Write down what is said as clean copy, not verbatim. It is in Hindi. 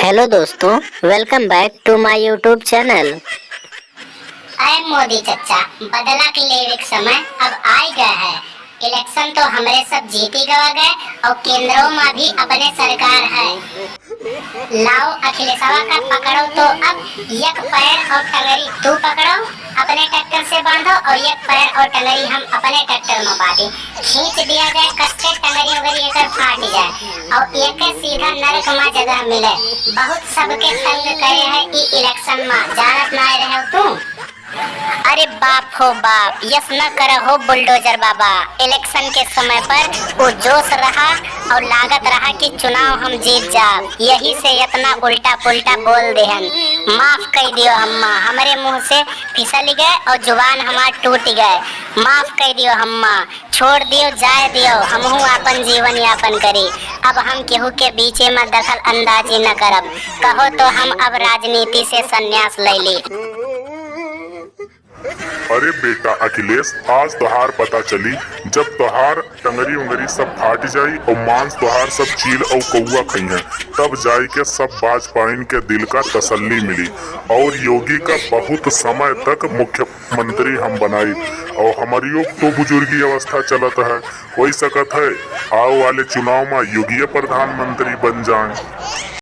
हेलो दोस्तों, welcome back to my YouTube channel. अरे मोदी चचा, बदला के लेवे के समय अब आ गया है। इलेक्शन तो हमरे सब जीती गवा गए और केंद्रों में भी अपने सरकार है। लाओ अखिलेशवा का पकड़ो तो अब एक पैर और टंगरी तू पकड़ो, अपने ट्रैक्टर से बांधो और एक पैर और टंगरी हम अपने ट्रैक्टर में बांधे खींच दिया जाए, कसके टंगरी वगैरह एकर फाट जाए और एक सीधा नरक में जगह मिले। बहुत सबके तंग करे है ई इलेक्शन में, जानत ना रहे तू। अरे बाप हो बाप, यस न करहो बुलडोजर बाबा। इलेक्शन के समय पर वो जोश रहा और लागत रहा कि चुनाव हम जीत जाब, यही से इतना उल्टा पुल्टा बोल देहन। माफ कर दियो हम्मा, हमारे मुंह से फिसल गए और जुबान हमार टूट गए। माफ कर दियो हम्मा, छोड़ दियो जाए दियो, हमहू अपन जीवन यापन करी। अब हम केहू के बीचे में दखल अंदाजी न करब, कहो तो हम अब राजनीति से संन्यास ले ली। अरे बेटा अखिलेश, आज तोहार पता चली जब तोहार टंगरी उंगरी सब फाट जाई और मांस तोहार सब चील और कौआ खई है, तब जाई के सब बाजपाइन के दिल का तसल्ली मिली और योगी का बहुत समय तक मुख्यमंत्री हम बनाई और हमारी तो बुजुर्गी अवस्था चलत है। हो सकत है आओ वाले चुनाव में योगी प्रधानमंत्री बन जाए।